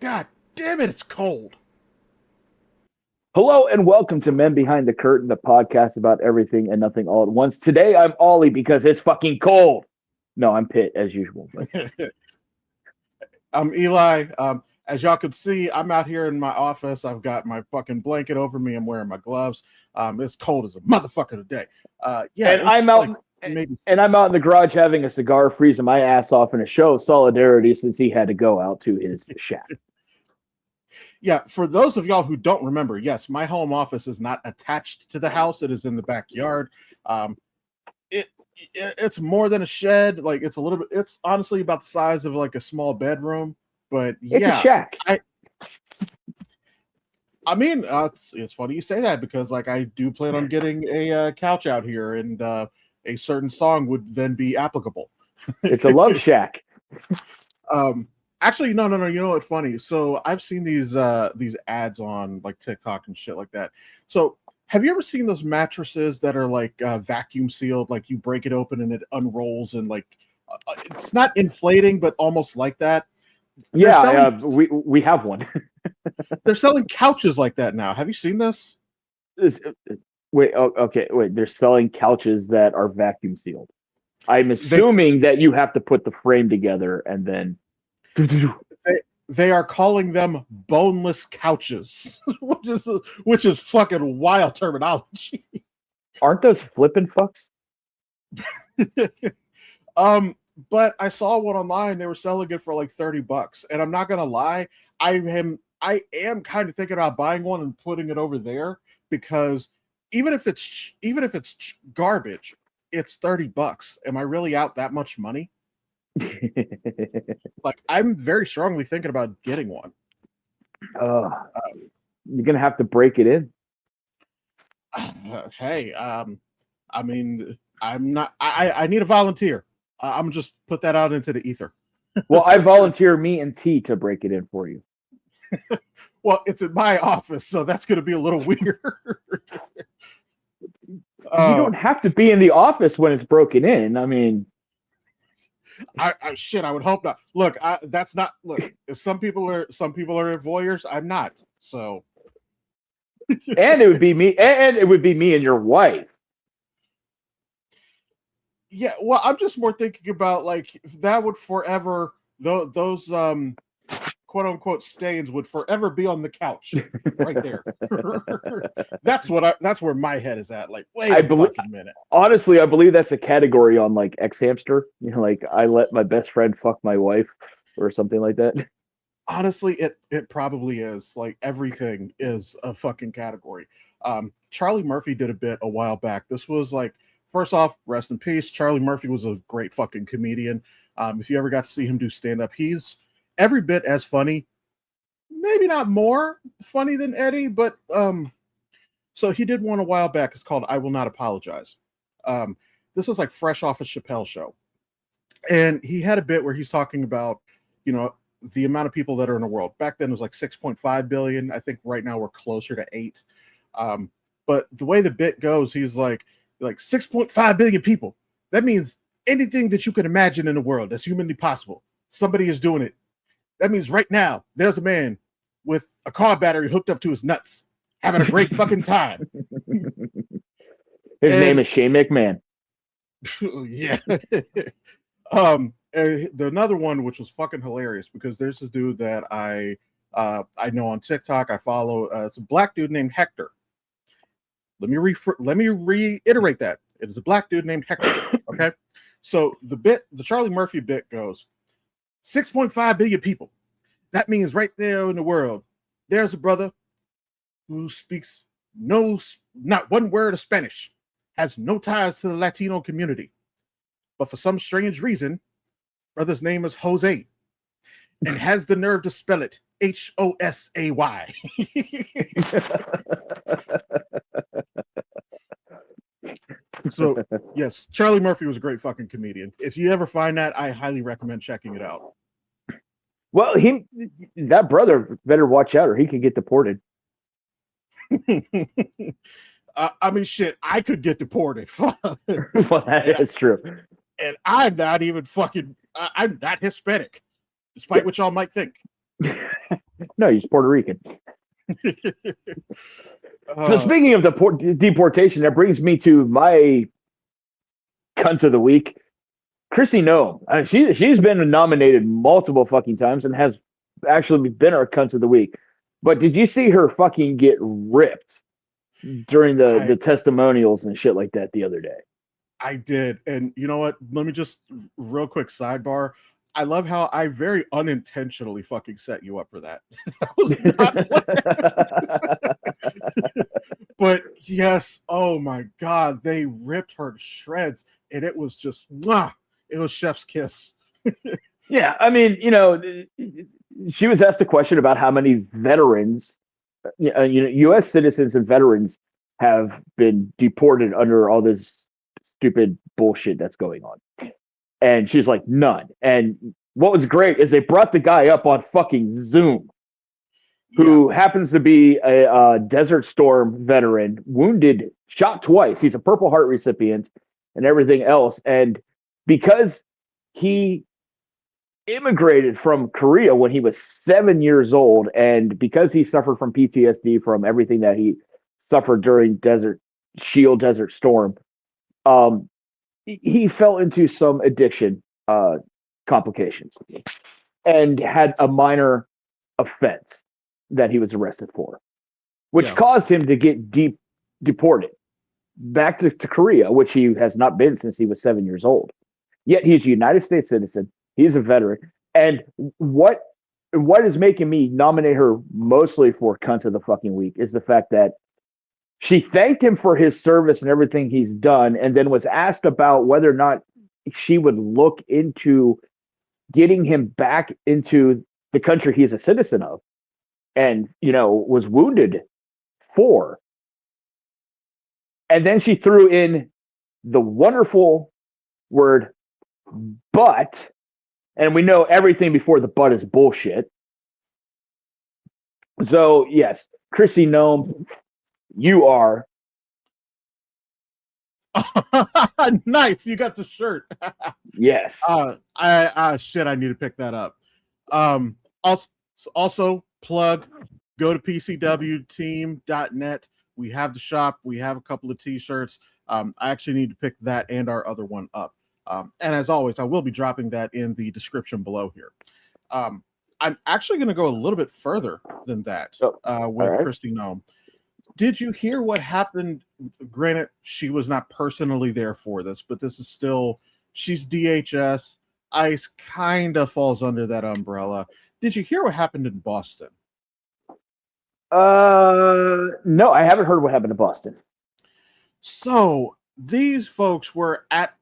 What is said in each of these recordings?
God damn it, it's cold. Hello and welcome to Men Behind the Curtain, the podcast about everything and nothing all at once. Today I'm Ollie because it's fucking cold. No, I'm Pitt as usual. But I'm Eli. As y'all can see, I'm out here in my office. I've got my fucking blanket over me. I'm wearing my gloves. It's cold as a motherfucker today. Yeah, and I'm it's out like maybe. and I'm out in the garage having a cigar, freezing my ass off in a show of solidarity since he had to go out to his shack. Yeah, for those of y'all who don't remember, yes, my home office is not attached to the house. It is in the backyard. Um, it, it's more than a shed. Like it's a little bit. It's honestly about the size of like a small bedroom. But It's a yeah, shack. I mean, it's funny you say that because like I do plan on getting a couch out here, and a certain song would then be applicable. It's a love shack. um, Actually, no. You know what's funny? So I've seen these ads on like TikTok and shit like that. So have you ever seen those mattresses that are like vacuum sealed? Like you break it open and it unrolls and like it's not inflating, but almost like that. They're Yeah, selling we have one. they're selling couches like that now. Have you seen this? Wait, okay, wait. They're selling couches that are vacuum sealed. I'm They assuming that you have to put the frame together and then. they are calling them boneless couches, which is fucking wild terminology. Aren't those flipping fucks? um, but I saw one online. They were selling it for like $30, and I'm not gonna lie, I am kind of thinking about buying one and putting it over there because even if it's garbage, it's $30. Am I really out that much money? Like I'm very strongly thinking about getting one. uh, you're gonna have to break it in. Hey, I mean, I'm not. I need a volunteer. I'm just put that out into the ether. Well, I volunteer me and T to break it in for you. Well, it's in my office, so that's going to be a little weird. You don't have to be in the office when it's broken in. I mean, Shit, I would hope not. Look, that's not. Look, if some people are voyeurs. I'm not. So, and it would be me and your wife. yeah. Well, I'm just more thinking about like that would forever those quote unquote stains would forever be on the couch right there. That's where my head is at. Like, wait I a believe, fucking minute. honestly, I believe that's a category on like X Hamster. You know, like I let my best friend fuck my wife or something like that. Honestly, it probably is. Like everything is a fucking category. Charlie Murphy did a bit a while back. This was like, first off, rest in peace. Charlie Murphy was a great fucking comedian. If you ever got to see him do stand up, he's every bit as funny, maybe not more funny than Eddie, but so he did one a while back. It's called "I Will Not Apologize." Um, this was like fresh off a Chappelle show, and he had a bit where he's talking about, you know, the amount of people that are in the world. Back then it was like 6.5 billion. I think right now we're closer to 8. But the way the bit goes, he's like 6.5 billion people. That means anything that you can imagine in the world that's humanly possible, somebody is doing it. That means right now there's a man with a car battery hooked up to his nuts, having a great fucking time. His name And is Shane McMahon. yeah. The another one which was fucking hilarious because there's this dude that I know on TikTok. I follow. It's a black dude named Hector. Let me reiterate that it is a black dude named Hector. Okay, so the Charlie Murphy bit goes 6.5 billion people. That means right there in the world, there's a brother who speaks not one word of Spanish, has no ties to the Latino community, but for some strange reason, brother's name is Jose and has the nerve to spell it Hosay. So yes, Charlie Murphy was a great fucking comedian. If you ever find that, I highly recommend checking it out. Well, that brother better watch out or he could get deported. I mean, shit, I could get deported. Well, that is true. And I'm not even fucking. I'm not Hispanic, despite what y'all might think. No, he's Puerto Rican. So Uh, speaking of deportation, that brings me to my cunt of the week, Chrissy Nome. She's been nominated multiple fucking times and has actually been our cunt of the week. But did you see her fucking get ripped during the I testimonials and shit like that the other day? I did, and you know what? Let me just real quick sidebar. I love how I very unintentionally fucking set you up for that. That was not But yes, oh my god, they ripped her to shreds, and it was just mwah, it was chef's kiss. Yeah, I mean, she was asked a question about how many veterans, U.S. citizens and veterans have been deported under all this stupid bullshit that's going on. And she's like, none. And what was great is they brought the guy up on fucking Zoom, who happens to be a Desert Storm veteran, wounded, shot twice. He's a Purple Heart recipient and everything else. And because he immigrated from Korea when he was 7 years old, and because he suffered from PTSD from everything that he suffered during Desert Storm, he fell into some addiction complications and had a minor offense that he was arrested for, which caused him to get deported back to Korea, which he has not been since he was 7 years old. Yet he's a United States citizen. He's a veteran. And what is making me nominate her mostly for cunt of the fucking week is the fact that she thanked him for his service and everything he's done, and then was asked about whether or not she would look into getting him back into the country he's a citizen of, and was wounded for. And then she threw in the wonderful word but, and we know everything before the but is bullshit. So yes, Chrissy Nome, you are nice. You got the shirt. yes. Shit, I need to pick that up. Also plug, go to pcwteam.net. We have the shop. We have a couple of t-shirts. I actually need to pick that and our other one up. And as always, I will be dropping that in the description below here. I'm actually going to go a little bit further than that with Christy Nome. Did you hear what happened? Granted, she was not personally there for this, but this is still, she's DHS. ICE kind of falls under that umbrella. Did you hear what happened in Boston? No, I haven't heard what happened in Boston. So these folks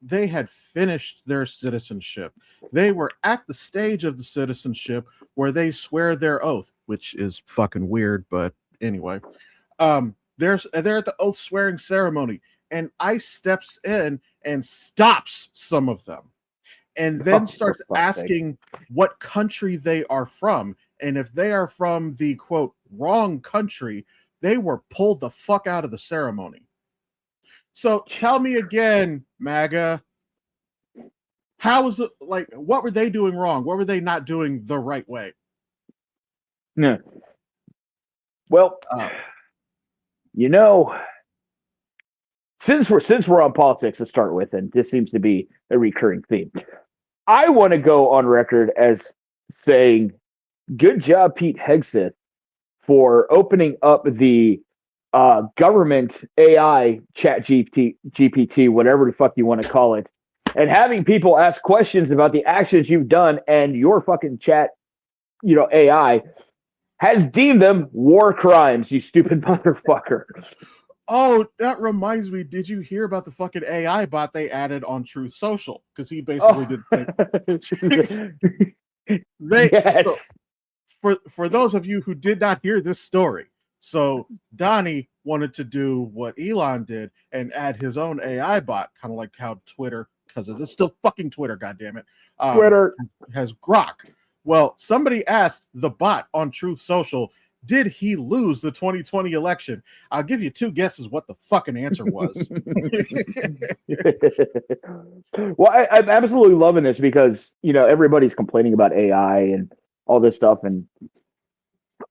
they had finished their citizenship. They were at the stage of the citizenship where they swear their oath, which is fucking weird, but anyway. They're at the oath swearing ceremony, and ICE steps in and stops some of them, and then starts asking what country they are from. And if they are from the quote wrong country, they were pulled the fuck out of the ceremony. So tell me again, MAGA, how was it, like, what were they doing wrong? What were they not doing the right way? Yeah. Well, since we're on politics to start with, and this seems to be a recurring theme, I want to go on record as saying, good job, Pete Hegseth, for opening up the government AI chat GPT, whatever the fuck you want to call it, and having people ask questions about the actions you've done, and your fucking chat, AI has deemed them war crimes, you stupid motherfucker. Oh, that reminds me. Did you hear about the fucking AI bot they added on Truth Social? Because he basically did. Yes. So for those of you who did not hear this story, so Donnie wanted to do what Elon did and add his own AI bot, kind of like how Twitter, because it is still fucking Twitter, goddammit, Twitter has Grok. Well, somebody asked the bot on Truth Social, did he lose the 2020 election? I'll give you two guesses what the fucking answer was. Well, I'm absolutely loving this because, everybody's complaining about AI and all this stuff. And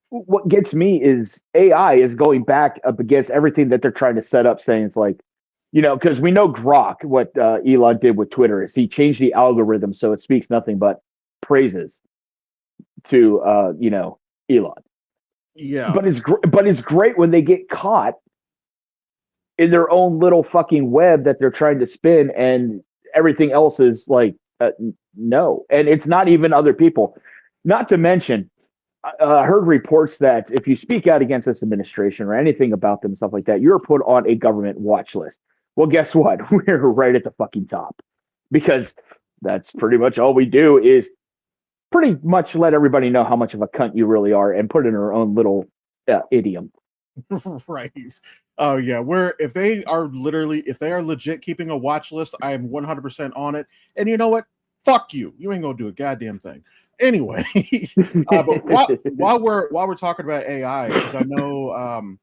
what gets me is AI is going back up against everything that they're trying to set up, saying it's like, because we know Grok, what Elon did with Twitter is he changed the algorithm so it speaks nothing but praises to Elon. Yeah. But it's great when they get caught in their own little fucking web that they're trying to spin, and everything else is like no, and it's not even other people. Not to mention, heard reports that if you speak out against this administration or anything about them and stuff like that, you're put on a government watch list. Well, guess what? We're right at the fucking top because that's pretty much all we do is pretty much let everybody know how much of a cunt you really are and put in our own little idiom. Right. Oh yeah. If they are legit keeping a watch list, I am 100% on it. And you know what? Fuck you. You ain't gonna do a goddamn thing. Anyway, but while we're talking about AI, because I know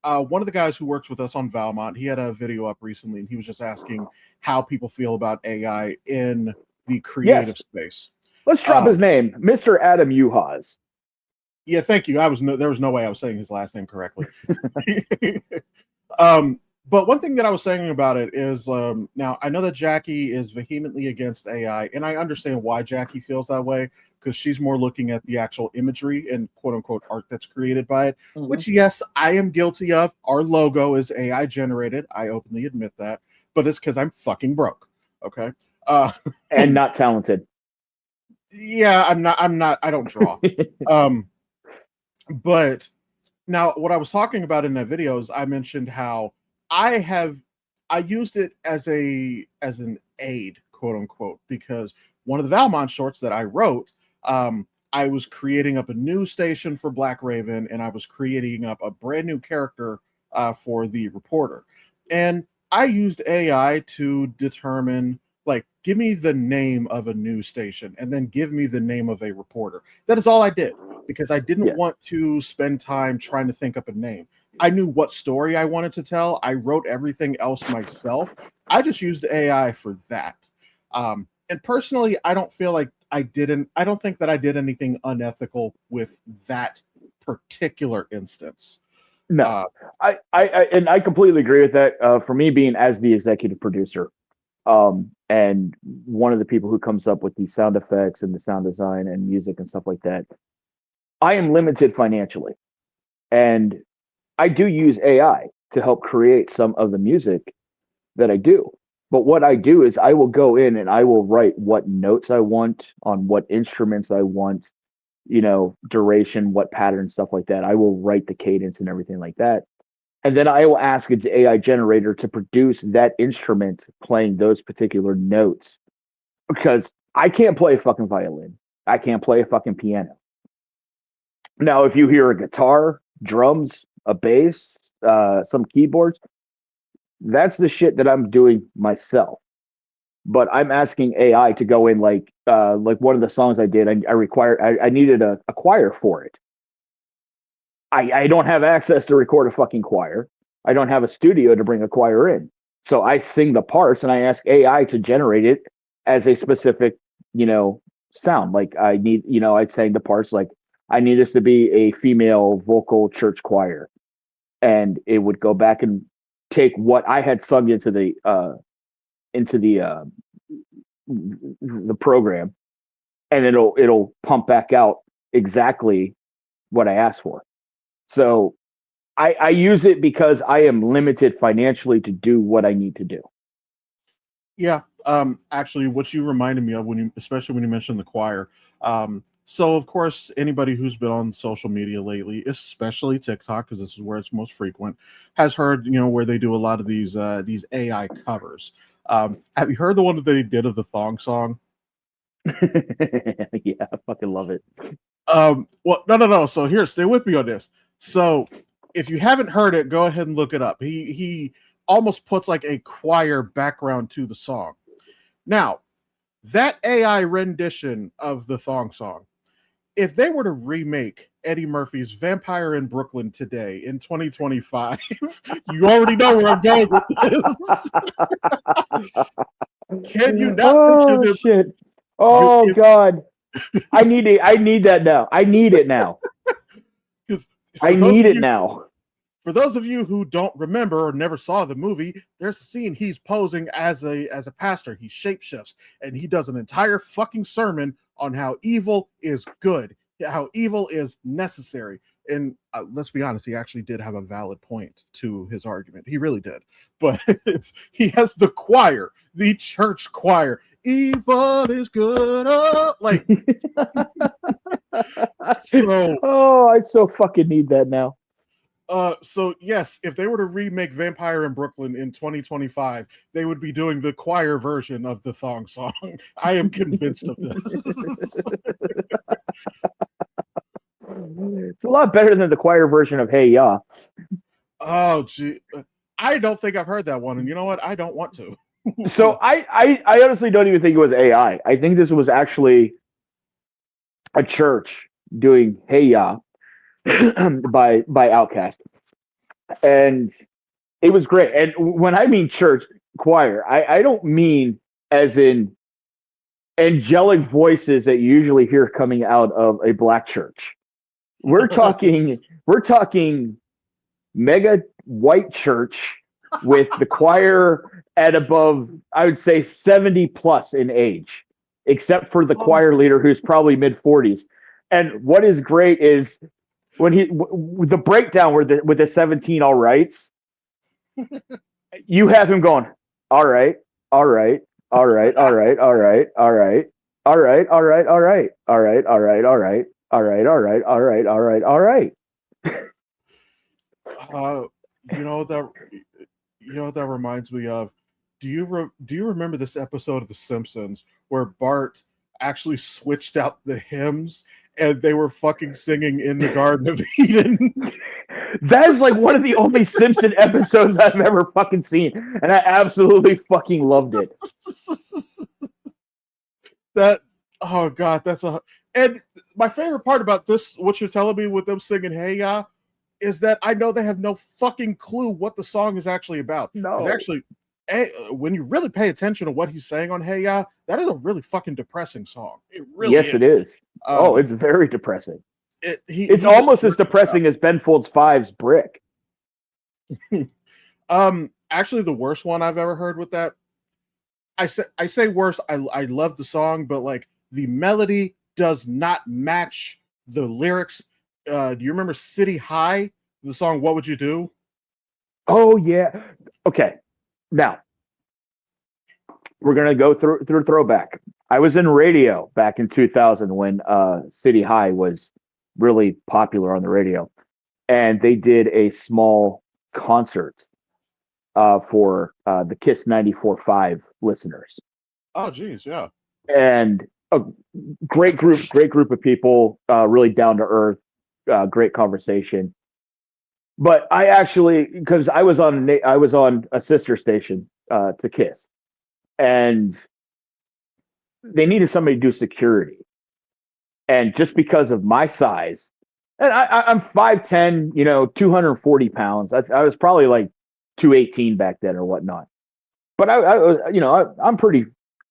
one of the guys who works with us on Valmont, he had a video up recently, and he was just asking how people feel about AI in the creative space. Let's drop his name, Mr. Adam Uhas. Yeah, thank you. There was no way I was saying his last name correctly. But one thing that I was saying about it is now I know that Jackie is vehemently against AI, and I understand why Jackie feels that way because she's more looking at the actual imagery and quote unquote art that's created by it, which yes, I am guilty of. Our logo is AI generated. I openly admit that, but it's because I'm fucking broke. Okay. And not talented. Yeah, I'm not. I don't draw. But now what I was talking about in that video is I mentioned how I used it as an aid, quote unquote, because one of the Valmont shorts that I wrote, I was creating up a new station for Black Raven, and I was creating up a brand new character for the reporter. And I used AI to determine, like, give me the name of a news station and then give me the name of a reporter. That is all I did because I didn't want to spend time trying to think up a name. I knew what story I wanted to tell. I wrote everything else myself. I just used AI for that. And personally, I don't think that I did anything unethical with that particular instance. No, I completely agree with that. For me, being as the executive producer, and one of the people who comes up with the sound effects and the sound design and music and stuff like that, I am limited financially, and I do use AI to help create some of the music that I do. But what I do is I will go in and I will write what notes I want on what instruments I want, duration, what pattern, stuff like that. I will write the cadence and everything like that. And then I will ask an AI generator to produce that instrument playing those particular notes because I can't play a fucking violin. I can't play a fucking piano. Now, if you hear a guitar, drums, a bass, some keyboards, that's the shit that I'm doing myself. But I'm asking AI to go in like one of the songs I did. I needed a choir for it. I don't have access to record a fucking choir. I don't have a studio to bring a choir in. So I sing the parts and I ask AI to generate it as a specific, sound. Like I need, I'd sang the parts like I need this to be a female vocal church choir. And it would go back and take what I had sung into the program, and it'll pump back out exactly what I asked for. So I use it because I am limited financially to do what I need to do. Yeah. Actually, what you reminded me of especially when you mentioned the choir. So of course, anybody who's been on social media lately, especially TikTok, because this is where it's most frequent, has heard, where they do a lot of these AI covers. Have you heard the one that they did of the thong song? Yeah, I fucking love it. Well, no. So here, stay with me on this. So if you haven't heard it, go ahead and look it up. He almost puts like a choir background to the song. Now, that AI rendition of the thong song, if they were to remake Eddie Murphy's Vampire in Brooklyn today in 2025, you already know where I'm going with this. Can you not picture this? Shit. God. I need that now. I need it now. Because I for those need of it you now. for those of you who don't remember or never saw the movie, there's a scene he's posing as a pastor. He shapeshifts and he does an entire fucking sermon on how evil is good, how evil is necessary. And let's be honest, he actually did have a valid point to his argument. He really did. But he has the choir, the church choir. Evil is good. Like, so Oh, I so fucking need that now. so yes, if they were to remake Vampire in Brooklyn in 2025, they would be doing the choir version of the thong song. I am convinced of this. It's a lot better than the choir version of Hey Ya. Oh gee, I don't think I've heard that one, and you know what? I don't want to. So I honestly don't even think it was AI. I think this was actually a church doing Hey Ya by Outkast, and it was great. And when I mean church choir, I don't mean as in angelic voices that you usually hear coming out of a black church. We're talking mega white church with the choir at above, I would say 70 plus in age, except for the choir leader who's probably mid 40s. And what is great is when the breakdown with the 17 all rights, you have him going, all right, all right, all right, all right, all right, all right, all right, all right, all right, all right, all right, all right, all right, all right, all right, all right, all right. You know that that reminds me of. Do you remember this episode of The Simpsons where Bart actually switched out the hymns and they were fucking singing in the Garden of Eden? That is like one of the only Simpson episodes I've ever fucking seen, and I absolutely fucking loved it. That oh god, and my favorite part about this, what you're telling me with them singing Hey Ya, is that I know they have no fucking clue what the song is actually about. No. It's actually, when you really pay attention to what he's saying on Hey Ya, that is a really fucking depressing song. It really yes, is. it is. It's very depressing. It's almost as depressing as Ben Folds 5's Brick. Actually, the worst one I've ever heard with that. I say worse. I love the song, but like the melody does not match the lyrics. Do you remember City High? The song "What Would You Do"? Oh yeah. Okay. Now we're gonna go through throwback. I was in radio back in 2000 when City High was really popular on the radio, and they did a small concert for the Kiss 94.5 listeners. Oh, geez, yeah. And a great group of people, really down to earth, great conversation. But I actually, because I was on a sister station to Kiss, and they needed somebody to do security. And just because of my size, and I'm 5'10", 240 pounds. I was probably like 218 back then or whatnot. But I'm pretty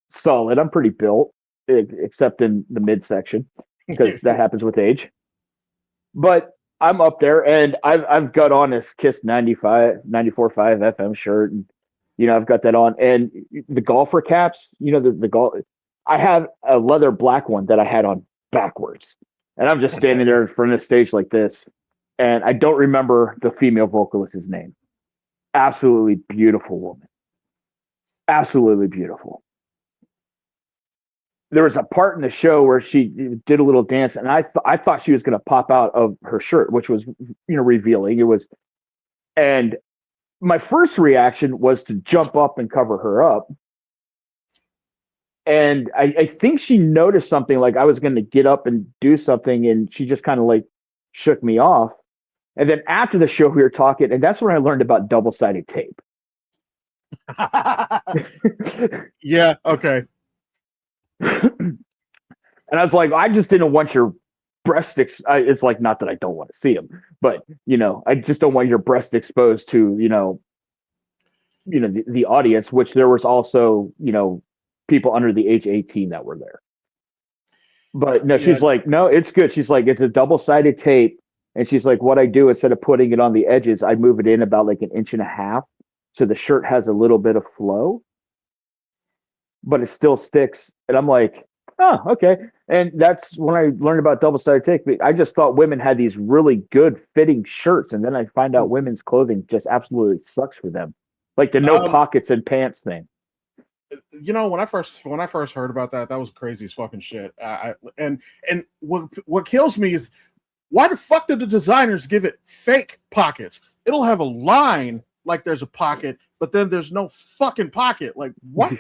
solid. I'm pretty built, except in the midsection, because that happens with age. But I'm up there, and I've got on this Kiss 94.5 FM shirt, and I've got that on, and the golfer caps, the golf. I have a leather black one that I had on backwards, and I'm just standing there in front of the stage like this, and I don't remember the female vocalist's name. Absolutely beautiful woman. Absolutely beautiful. There was a part in the show where she did a little dance, and I thought she was going to pop out of her shirt, which was, revealing. It was, and my first reaction was to jump up and cover her up. And I think she noticed something, like I was going to get up and do something, and she just kind of like shook me off. And then after the show, we were talking, and that's when I learned about double-sided tape. Yeah, okay. And I was like, I just didn't want your breast. It's like, not that I don't want to see them, but I just don't want your breast exposed to the audience. Which there was also people under the age 18 that were there. But no, she's like, no, it's good. She's like, it's a double-sided tape. And she's like, what I do instead of putting it on the edges, I move it in about like an inch and a half, so the shirt has a little bit of flow, but it still sticks. And I'm like, oh, okay. And that's when I learned about double sided tape. I just thought women had these really good fitting shirts, and then I find out women's clothing just absolutely sucks for them, like the no Um, pockets and pants thing. when I first heard about that, that was crazy as fucking shit. And what kills me is why the fuck did the designers give it fake pockets? It'll have a line like there's a pocket, but then there's no fucking pocket. Like what?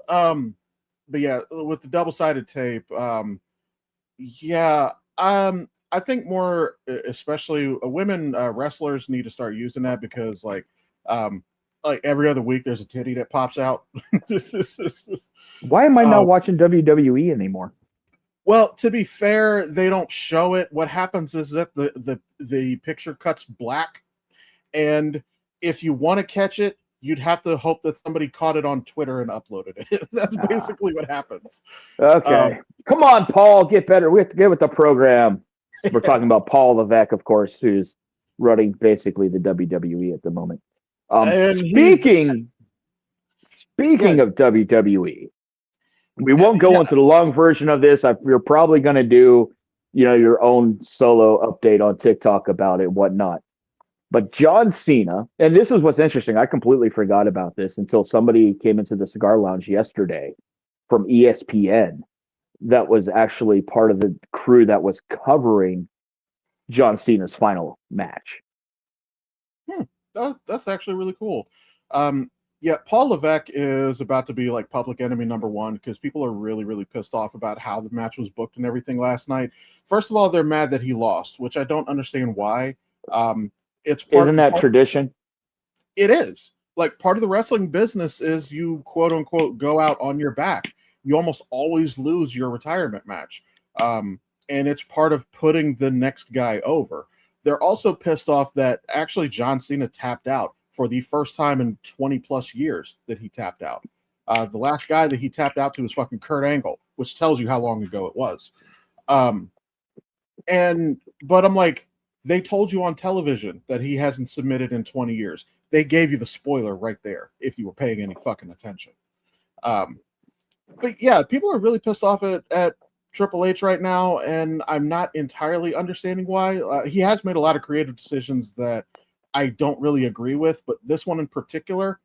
um, but yeah, with the double sided tape, yeah, I think more, especially women wrestlers need to start using that because um, like every other week there's a titty that pops out. Why am I not um, watching WWE anymore? well, to be fair, they don't show it. What happens is that the picture cuts black, and if you want to catch it, you'd have to hope that somebody caught it on Twitter and uploaded it. That's Ah, basically what happens. okay. Um, Come on, Paul, get better. We have to get with the program. We're talking about Paul Levesque, of course, who's running basically the WWE at the moment. and he's Speaking yeah, of WWE, we won't go yeah. into the long version of this. You're probably going to do, your own solo update on TikTok about it, whatnot. But John Cena, and this is what's interesting. I completely forgot about this until somebody came into the cigar lounge yesterday from ESPN that was actually part of the crew that was covering John Cena's final match. Hmm, that's actually really cool. Yeah, Paul Levesque is about to be like public enemy number one because people are really, really pissed off about how the match was booked and everything last night. First of all, they're mad that he lost, which I don't understand why. Um, it's Isn't that part. tradition? It is like part of the wrestling business is you quote unquote go out on your back. You almost always lose your retirement match. And it's part of putting the next guy over. They're also pissed off that actually John Cena tapped out for the first time in 20 plus years that he tapped out. The last guy that he tapped out to was fucking Kurt Angle, which tells you how long ago it was. Um, but I'm like, they told you on television that he hasn't submitted in 20 years. They gave you the spoiler right there if you were paying any fucking attention. Um, but yeah, people are really pissed off at Triple H right now, and I'm not entirely understanding why. He has made a lot of creative decisions that I don't really agree with, but this one in particular,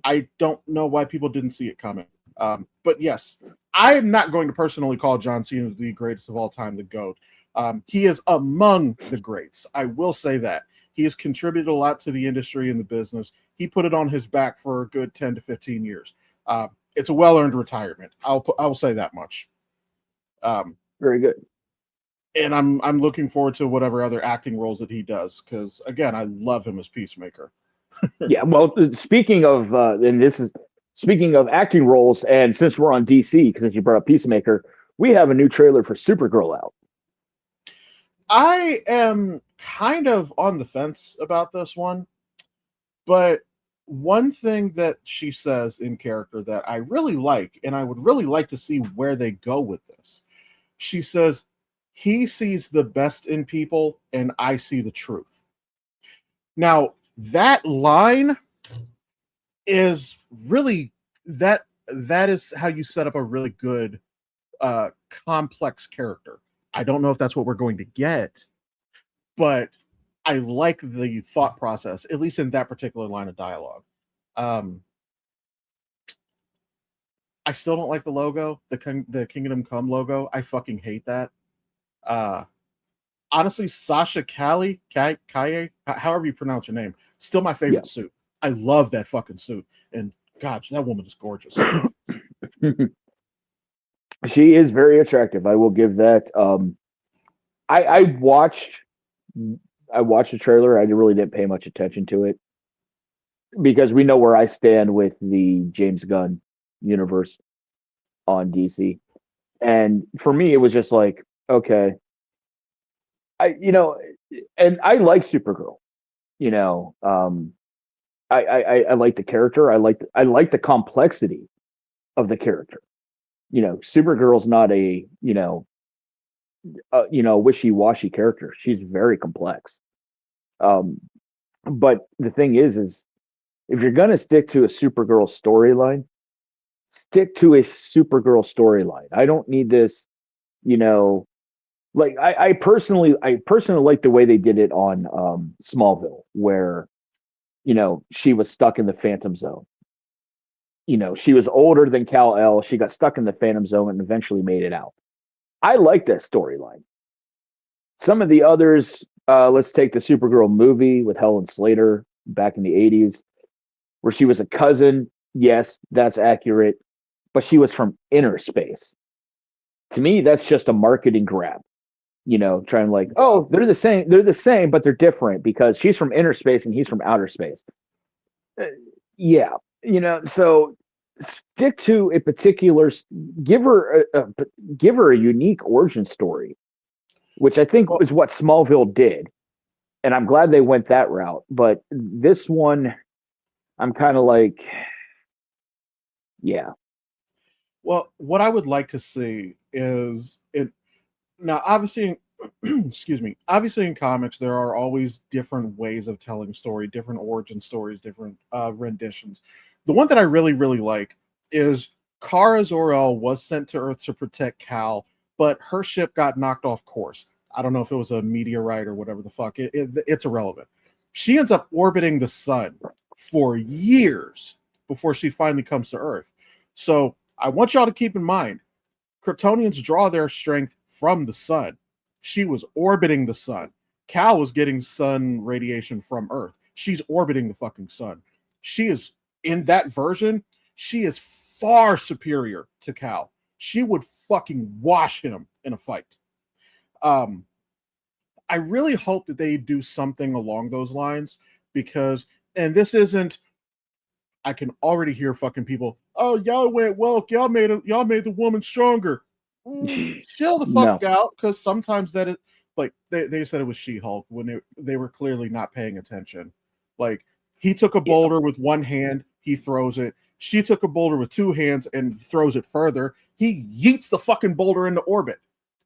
I don't know why people didn't see it coming. But yes, I am not going to personally call John Cena the greatest of all time, the GOAT. He is among the greats. I will say that. He has contributed a lot to the industry and the business. He put it on his back for a good 10 to 15 years. It's a well-earned retirement. I will say that much. Um, Very good. and I'm looking forward to whatever other acting roles that he does because again, I love him as Peacemaker. Yeah. Well, speaking of, and this is speaking of acting roles, and since we're on DC, because you brought up Peacemaker, we have a new trailer for Supergirl out. I am kind of on the fence about this one, but one thing that she says in character that I really like, and I would really like to see where they go with this. She says, he sees the best in people, and I see the truth. Now, that line is really that is how you set up a really good complex character. I don't know if that's what we're going to get, but I like the thought process, at least in that particular line of dialogue. Um, I still don't like the logo, the Kingdom Come logo. I fucking hate that. Uh, honestly, Sasha Kaye, however you pronounce your name, still my Yeah. favorite suit. I love that fucking suit, and God, that woman is gorgeous. She is very attractive. I will give that. I watched the trailer. I really didn't pay much attention to it because we know where I stand with the James Gunn universe on DC. And for me, it was just like, okay, I and I like Supergirl. You know, I like the character. I like the complexity of the character. Supergirl's not a wishy-washy character. She's very complex. Um, but the thing is if you're gonna stick to a Supergirl storyline, stick to a Supergirl storyline. I don't need this, you know, like I personally like the way they did it on Smallville, where she was stuck in the Phantom Zone. She was older than Kal-El. She got stuck in the Phantom Zone and eventually made it out. I like that storyline. Some of the others, let's take the Supergirl movie with Helen Slater back in the 80s, where she was a cousin. Yes, that's accurate, but she was from inner space. To me, that's just a marketing grab. Trying like, oh, they're the same, but they're different because she's from inner space and he's from outer space. Uh, yeah, so stick to a particular, give her give her a unique origin story, which I think Well, is what Smallville did, and I'm glad they went that route. But this one, I'm kind of like, yeah, well, what I would like to see is it now. Obviously, excuse me. Obviously, in comics, there are always different ways of telling story, different origin stories, different renditions. The one that I really, really like is Kara Zor-El was sent to Earth to protect Cal, but her ship got knocked off course. I don't know if it was a meteorite or whatever the fuck. It's irrelevant. She ends up orbiting the sun for years before she finally comes to Earth. So I want y'all to keep in mind, Kryptonians draw their strength from the sun. She was orbiting the sun. Cal was getting sun radiation from Earth. She's orbiting the fucking sun. She is, in that version, she is far superior to Cal. She would fucking wash him in a fight. Um, I really hope that they do something along those lines because, and this isn't, I can already hear fucking people. Oh, y'all went woke. Y'all made the woman stronger. Chill the fuck no, out, because sometimes that is like they said it was She-Hulk when they were clearly not paying attention. Like he took a yeah, boulder with one hand, he throws it. She took a boulder with two hands and throws it further. He yeets the fucking boulder into orbit.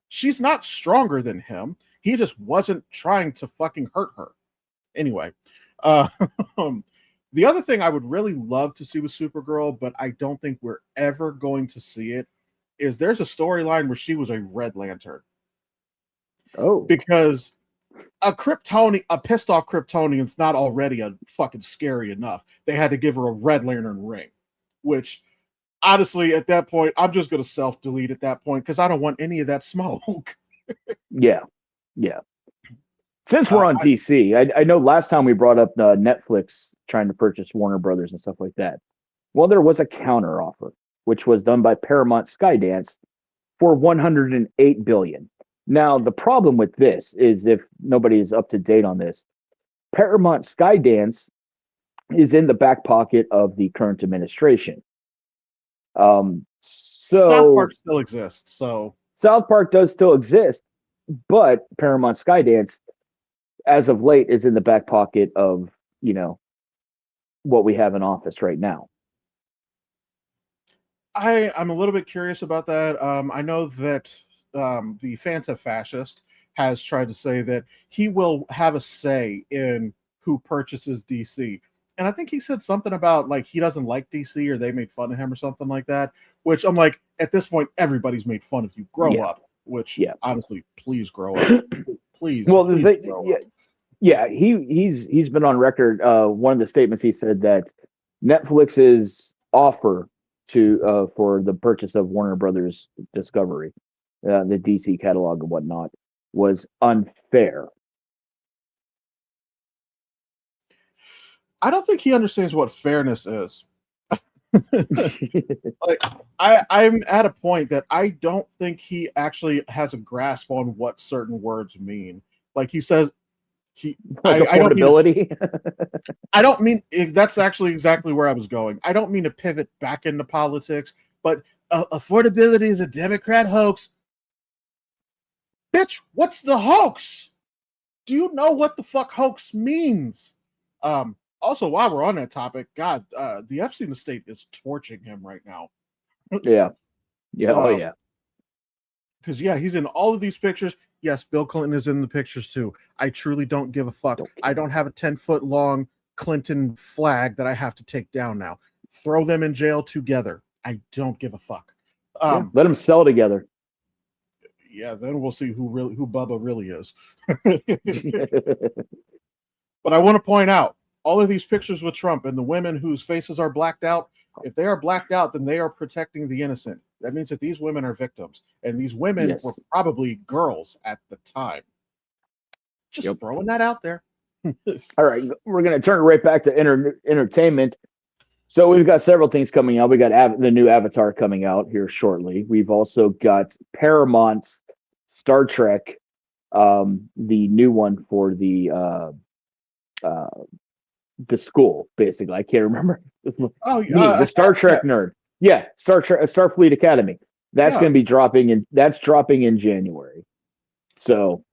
She's not stronger than him. He just wasn't trying to fucking hurt her. Anyway, uh, the other thing I would really love to see with Supergirl, but I don't think we're ever going to see it, is there's a storyline where she was a Red Lantern. oh, Because a pissed off Kryptonian's not already a fucking scary enough. They had to give her a Red Lantern ring, which honestly, at that point, I'm just gonna self delete at that point because I don't want any of that smoke. yeah, yeah. Since we're Uh, on DC, I know last time we brought up Netflix trying to purchase Warner Brothers and stuff like that. Well, there was a counter offer, which was done by Paramount Skydance for 108 billion. Now, the problem with this is, if nobody is up to date on this, Paramount Skydance is in the back pocket of the current administration. South So Park still exists, so South Park does still exist, but Paramount Skydance, as of late, is in the back pocket of you know what we have in office right now. I'm a little bit curious about that. I know that the Fanta fascist has tried to say that he will have a say in who purchases DC. And I think he said something about like he doesn't like DC or they made fun of him or something like that. Which I'm like, at this point, everybody's made fun of you. Grow Yeah, up. Which yeah. honestly, please grow up. Please, Well, please grow yeah, up. yeah. He's been on record. One of the statements he said that Netflix's offer to for the purchase of Warner Brothers Discovery, the DC catalog and whatnot, was unfair. I don't think he understands what fairness is. Like I'm at a point that I don't think he actually has a grasp on what certain words mean. Like he says he Like I don't mean affordability. I don't mean that's actually exactly where I was going. I don't mean to pivot back into politics, but affordability is a Democrat hoax. Bitch, what's the hoax? Do you know what the fuck hoax means? Also, while we're on that topic, God, the Epstein estate is torching him right now. Yeah, yeah, oh um, yeah. because he's in all of these pictures. Yes, Bill Clinton is in the pictures too. I truly don't give a fuck. I don't have a 10-foot long Clinton flag that I have to take down now. Throw them in jail together. I don't give a fuck. Let them sell together. Yeah, then we'll see who Bubba really is. But I want to point out all of these pictures with Trump and the women whose faces are blacked out. If they are blacked out, then they are protecting the innocent. That means that these women are victims, and these women were probably girls at the time. Just throwing that out there. All right, we're going to turn right back to entertainment. So we've got several things coming out. We got the new Avatar coming out here shortly. We've also got Paramount's Star Trek, the new one for the school. Basically, I can't remember. The Star Trek nerd. Yeah, Starfleet Academy. That's going to be dropping in January. So,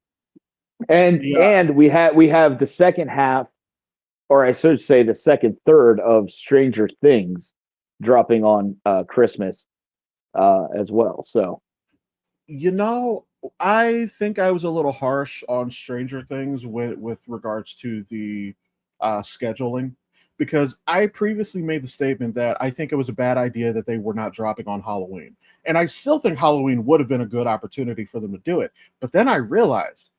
and we have the second half, or I should say the second third of Stranger Things dropping on Christmas as well. So, I think I was a little harsh on Stranger Things with regards to the scheduling, because I previously made the statement that I think it was a bad idea that they were not dropping on Halloween. And I still think Halloween would have been a good opportunity for them to do it. But then I realized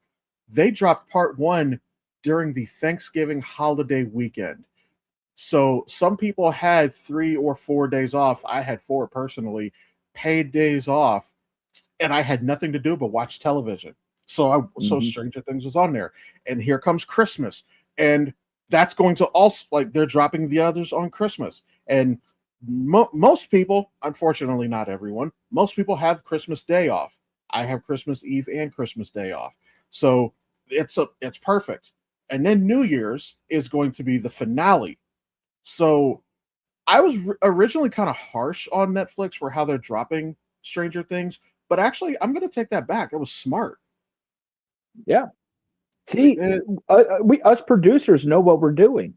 they dropped part 1 during the Thanksgiving holiday weekend. So some people had 3 or 4 days off. I had 4 personally, paid days off, and I had nothing to do but watch television. So Stranger Things was on there. And here comes Christmas. And that's going to also, they're dropping the others on Christmas. And most people, unfortunately not everyone, most people have Christmas Day off. I have Christmas Eve and Christmas Day off. So it's perfect. And then New Year's is going to be the finale. So I was originally kind of harsh on Netflix for how they're dropping Stranger Things, but actually I'm going to take that back. It was smart. Yeah. See, us producers know what we're doing.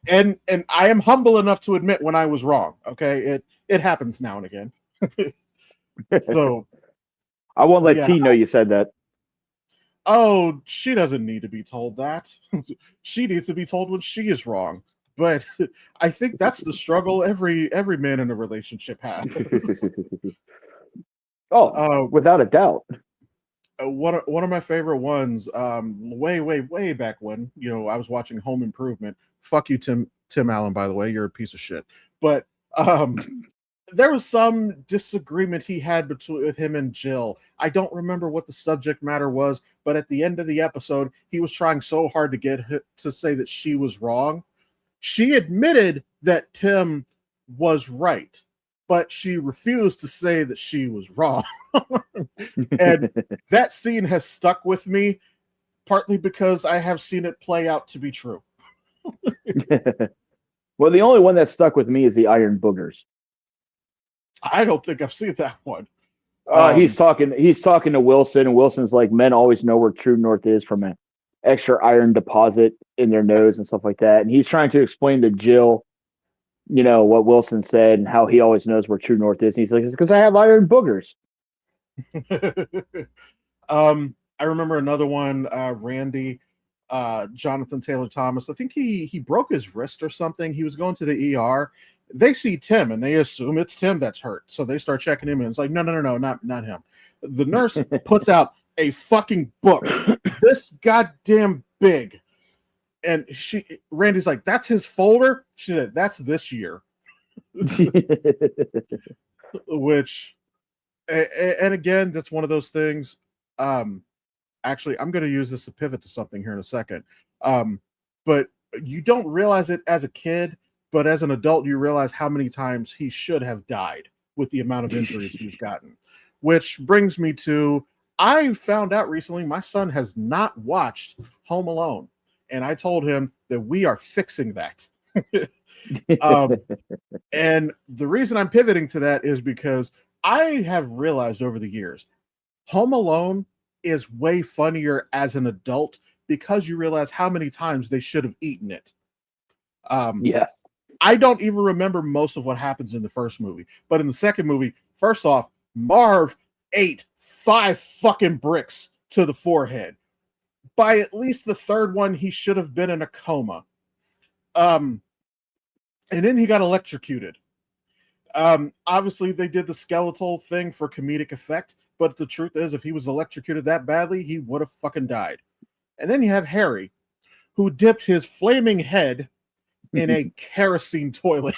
and I am humble enough to admit when I was wrong. Okay, it happens now and again. So I won't let T know you said that. Oh, she doesn't need to be told that. She needs to be told when she is wrong. But I think that's the struggle every man in a relationship has. Without a doubt. One of my favorite ones, way back when, I was watching Home Improvement. Fuck you, Tim Allen, by the way, you're a piece of shit. But there was some disagreement he had with him and Jill. I don't remember what the subject matter was, but at the end of the episode, he was trying so hard to get her to say that she was wrong. She admitted that Tim was right, but she refused to say that she was wrong. And that scene has stuck with me, partly because I have seen it play out to be true. Well, the only one that stuck with me is the Iron Boogers. I don't think I've seen that one. He's talking to Wilson, and Wilson's like, men always know where true north is from an extra iron deposit in their nose and stuff like that. And he's trying to explain to Jill, what Wilson said and how he always knows where true north is. And he's like, it's because I have iron boogers. I remember another one, Randy, Jonathan Taylor Thomas. I think he broke his wrist or something. He was going to the ER. They see Tim and they assume it's Tim that's hurt. So they start checking him, and it's like, no, not him. The nurse puts out a fucking book, this goddamn big. And Randy's like, that's his folder? She said, that's this year. Which, and again, that's one of those things. Actually, I'm going to use this to pivot to something here in a second. But you don't realize it as a kid, but as an adult, you realize how many times he should have died with the amount of injuries he's gotten. Which brings me to, I found out recently my son has not watched Home Alone. And I told him that we are fixing that. And the reason I'm pivoting to that is because I have realized over the years, Home Alone is way funnier as an adult because you realize how many times they should have eaten it. Yeah. I don't even remember most of what happens in the first movie. But in the second movie, first off, Marv ate 5 fucking bricks to the forehead. By at least the third one, he should have been in a coma. And then he got electrocuted. Obviously, they did the skeletal thing for comedic effect, but the truth is, if he was electrocuted that badly, he would have fucking died. And then you have Harry, who dipped his flaming head in a kerosene toilet.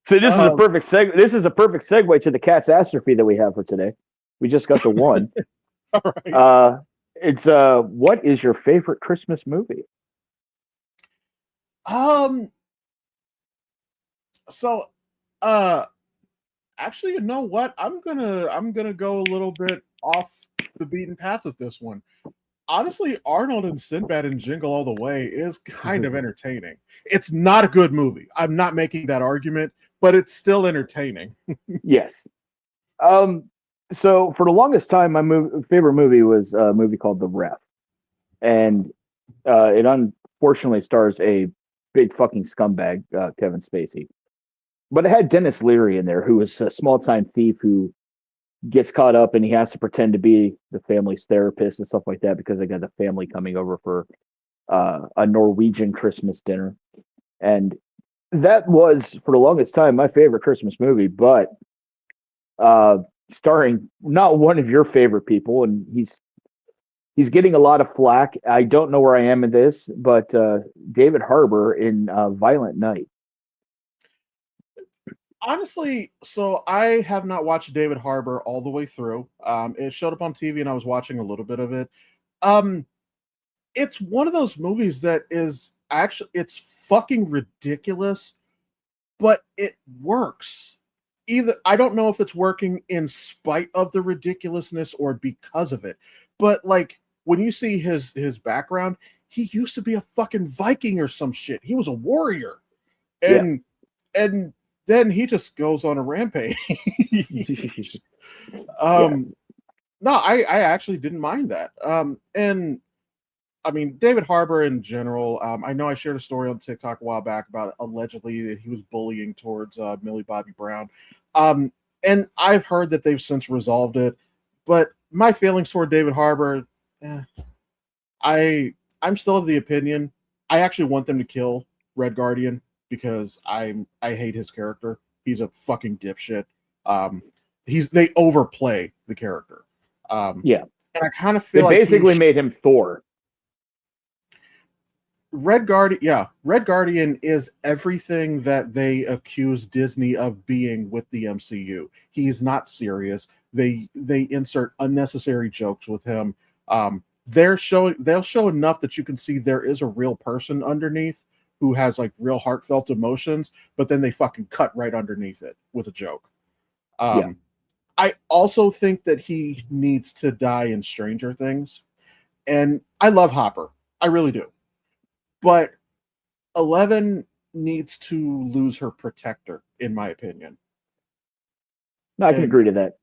So this is a perfect segue. This is a perfect segue to the catastrophe that we have for today. We just got the one. All right. It's what is your favorite Christmas movie? So actually, you know what? I'm gonna go a little bit off the beaten path with this one. Honestly, Arnold and Sinbad and Jingle All the Way is kind of entertaining. It's not a good movie. I'm not making that argument, but it's still entertaining. Yes. So for the longest time, my favorite movie was a movie called The Ref, and it unfortunately stars a big fucking scumbag, Kevin Spacey. But it had Dennis Leary in there, who was a small-time thief who gets caught up and he has to pretend to be the family's therapist and stuff like that because they got the family coming over for a Norwegian Christmas dinner. And that was, for the longest time, my favorite Christmas movie, but starring not one of your favorite people, and he's getting a lot of flack. I don't know where I am in this, but David Harbour in Violent Night. Honestly, so I have not watched David Harbour all the way through. It showed up on TV and I was watching a little bit of it. It's one of those movies that is actually, it's fucking ridiculous, but it works. Either, I don't know if it's working in spite of the ridiculousness or because of it, but like when you see his background, he used to be a fucking Viking or some shit. He was a warrior. And then he just goes on a rampage. No, I actually didn't mind that. And I mean, David Harbour in general, I know I shared a story on TikTok a while back about allegedly that he was bullying towards Millie Bobby Brown. And I've heard that they've since resolved it, but my feelings toward David Harbour, I'm still of the opinion, I actually want them to kill Red Guardian because I hate his character. He's a fucking dipshit. They overplay the character. And I kind of feel they basically made him Thor. Red Guardian is everything that they accuse Disney of being with the MCU. He's not serious. They insert unnecessary jokes with him. They'll show enough that you can see there is a real person underneath who has like real heartfelt emotions, but then they fucking cut right underneath it with a joke. I also think that he needs to die in Stranger Things. And I love Hopper. I really do. But Eleven needs to lose her protector, in my opinion. No, I can agree to that.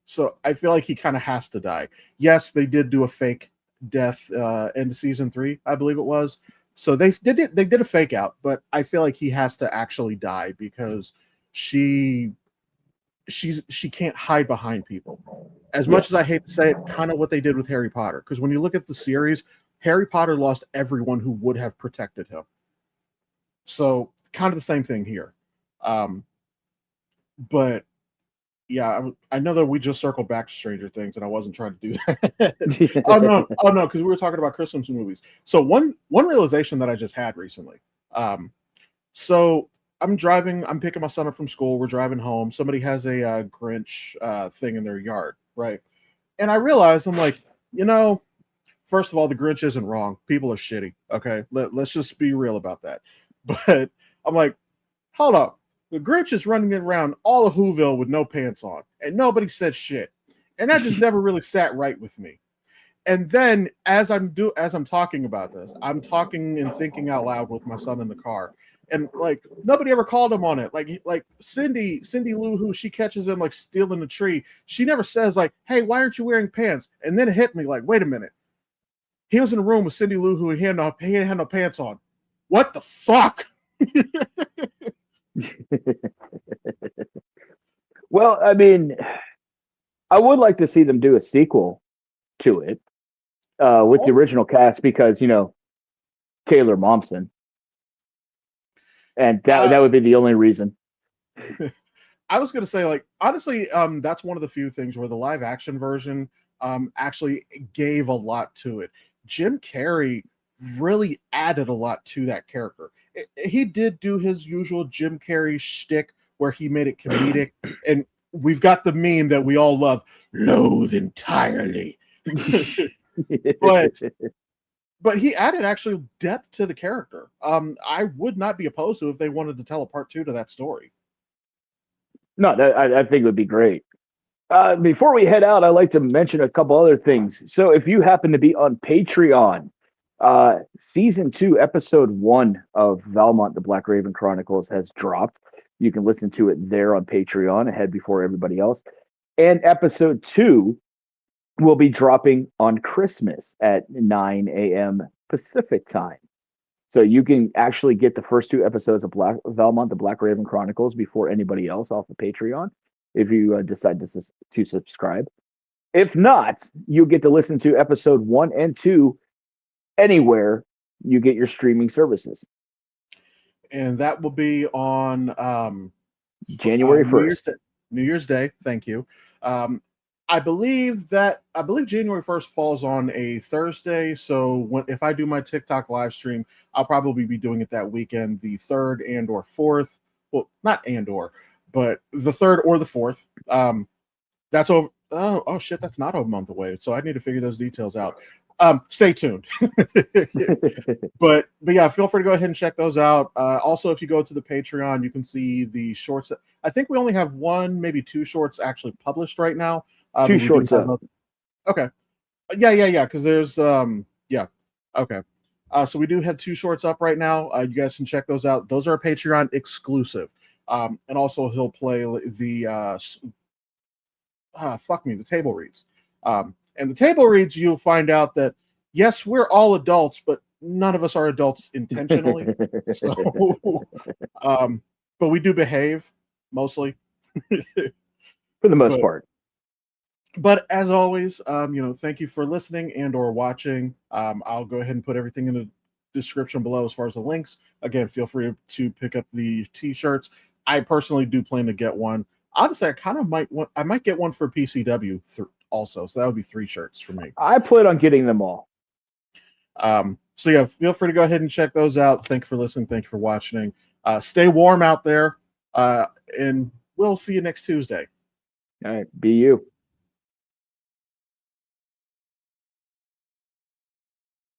So I feel like he kind of has to die. Yes, they did do a fake death in season 3, I believe it was. So they did a fake out, but I feel like he has to actually die because she can't hide behind people. As much as I hate to say it, kind of what they did with Harry Potter. Because when you look at the series, Harry Potter lost everyone who would have protected him. So kind of the same thing here. But yeah, I know that we just circled back to Stranger Things, and I wasn't trying to do that. oh no, because we were talking about Christmas movies. So one realization that I just had recently. So I'm picking my son up from school. We're driving home. Somebody has a Grinch thing in their yard, right? And I realized, I'm like, first of all, the Grinch isn't wrong. People are shitty. Okay, let's just be real about that. But I'm like, hold up. The Grinch is running around all of Whoville with no pants on, and nobody said shit. And that just never really sat right with me. And then as I'm talking about this, I'm talking and thinking out loud with my son in the car. And like nobody ever called him on it. Like Cindy Lou Who, she catches him like stealing a tree. She never says like, "Hey, why aren't you wearing pants?" And then it hit me like, wait a minute. He was in a room with Cindy Lou Who and he had no pants on. What the fuck? Well, I mean, I would like to see them do a sequel to it with the original cast because Taylor Momsen, and that would be the only reason. I was going to say, like, honestly, that's one of the few things where the live action version actually gave a lot to it. Jim Carrey really added a lot to that character. He did do his usual Jim Carrey shtick where he made it comedic, and we've got the meme that we all love, loathe entirely. but he added actually depth to the character. I would not be opposed to if they wanted to tell a part 2 to that story. No, I think it would be great. Before we head out, I'd like to mention a couple other things. So if you happen to be on Patreon, season 2, episode 1 of Valmont, the Black Raven Chronicles has dropped. You can listen to it there on Patreon ahead before everybody else. And episode 2 will be dropping on Christmas at 9 a.m. Pacific time. So you can actually get the first 2 episodes of Valmont, the Black Raven Chronicles before anybody else off of Patreon if you decide to subscribe. If not, you'll get to listen to episode 1 and 2 anywhere you get your streaming services. And that will be on January 1st. New Year's Day. Thank you. I believe January 1st falls on a Thursday. So if I do my TikTok live stream, I'll probably be doing it that weekend, the 3rd and or 4th. Well, not and or, but the 3rd or the 4th. That's over. Oh shit, that's not a month away. So I need to figure those details out. Stay tuned. but yeah, feel free to go ahead and check those out. Also, if you go to the Patreon, you can see the shorts. I think we only have 1, maybe 2 shorts actually published right now. 2 shorts. Okay. Yeah. Because there's Okay. So we do have 2 shorts up right now. You guys can check those out. Those are Patreon exclusive. And also he'll play the the table reads. And the table reads, you'll find out that yes, we're all adults, but none of us are adults intentionally. But we do behave mostly. For the most part. But as always, thank you for listening and or watching. I'll go ahead and put everything in the description below as far as the links. Again, feel free to pick up the t-shirts. I personally do plan to get one. Honestly, I might get one for PCW also. So that would be 3 shirts for me. I plan on getting them all. So yeah, feel free to go ahead and check those out. Thank you for listening. Thank you for watching. Stay warm out there. And we'll see you next Tuesday. All right. Be you.